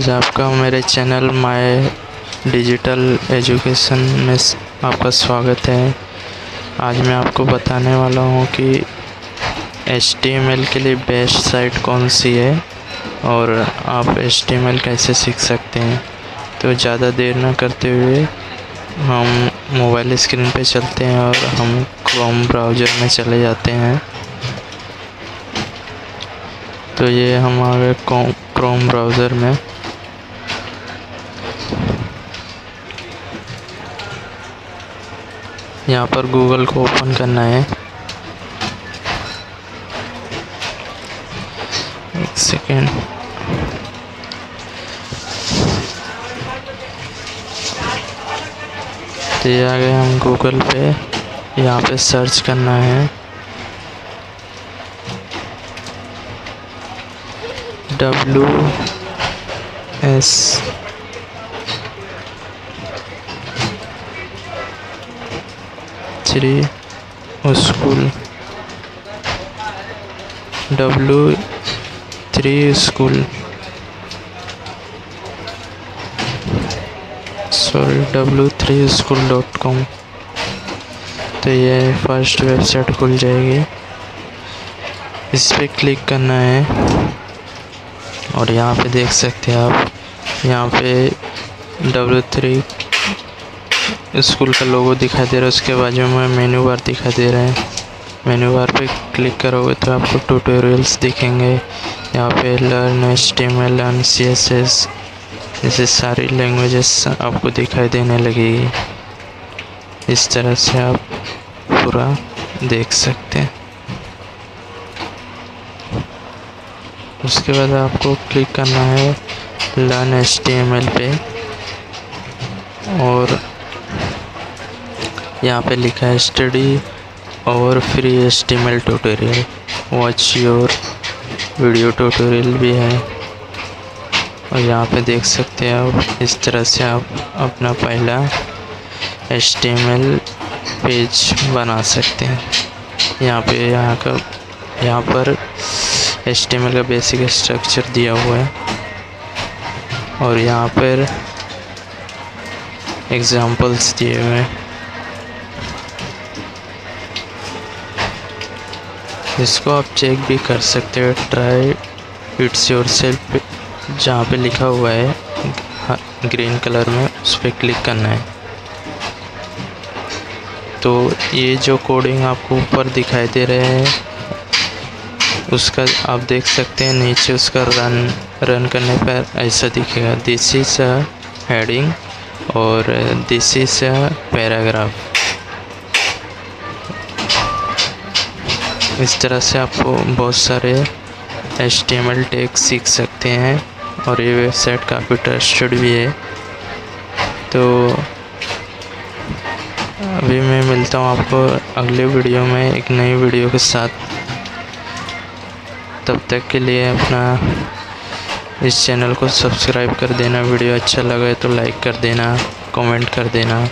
आज आपका मेरे चैनल माय डिजिटल एजुकेशन में आपका स्वागत है। आज मैं आपको बताने वाला हूँ कि HTML के लिए बेस्ट साइट कौन सी है और आप HTML कैसे सीख सकते हैं। तो ज़्यादा देर ना करते हुए हम मोबाइल स्क्रीन पे चलते हैं और हम क्रोम ब्राउज़र में चले जाते हैं। तो ये हम आ गए क्रोम ब्राउज़र में। यहाँ पर गूगल को ओपन करना है। एक सेकेंड। तो ये आ गए हम गूगल पे। यहाँ पे सर्च करना है WS school W3 school w3school.com। तो ये फर्स्ट वेबसाइट खुल जाएगी। इस पर क्लिक करना है और यहाँ पे देख सकते हैं आप, यहाँ पे W3 स्कूल का लोगो दिखाई दे रहा है। उसके बाजू में मेन्यू बार दिखाई दे रहा है। मेन्यू बार पे क्लिक करोगे तो आपको ट्यूटोरियल्स दिखेंगे। यहाँ पे लर्न HTML, लर्न CSS, जैसे सारी लैंग्वेजेस आपको दिखाई देने लगेगी। इस तरह से आप पूरा देख सकते हैं। उसके बाद आपको क्लिक करना है लर्न HTML पे और यहाँ पे लिखा है स्टडी और free HTML tutorial, watch your video tutorial भी है। और यहाँ पे देख सकते हैं आप, इस तरह से आप अपना पहला HTML पेज बना सकते हैं। यहाँ पर HTML का बेसिक स्ट्रक्चर दिया हुआ है और यहाँ पर एग्जाम्पल्स दिए हुए हैं। इसको आप चेक भी कर सकते हो। ट्राई इट्स योरसेल्फ जहाँ पे लिखा हुआ है ग्रीन कलर में, उस पर क्लिक करना है। तो ये जो कोडिंग आपको ऊपर दिखाई दे रहे हैं उसका आप देख सकते हैं नीचे उसका रन करने पर ऐसा दिखेगा, दिस इज अ हेडिंग और दिस इज अ पैराग्राफ। इस तरह से आपको बहुत सारे HTML टैग सीख सकते हैं और ये वेबसाइट काफ़ी ट्रस्टेड भी है। तो अभी मैं मिलता हूँ आपको अगले वीडियो में एक नई वीडियो के साथ। तब तक के लिए अपना इस चैनल को सब्सक्राइब कर देना। वीडियो अच्छा लगे तो लाइक कर देना, कमेंट कर देना।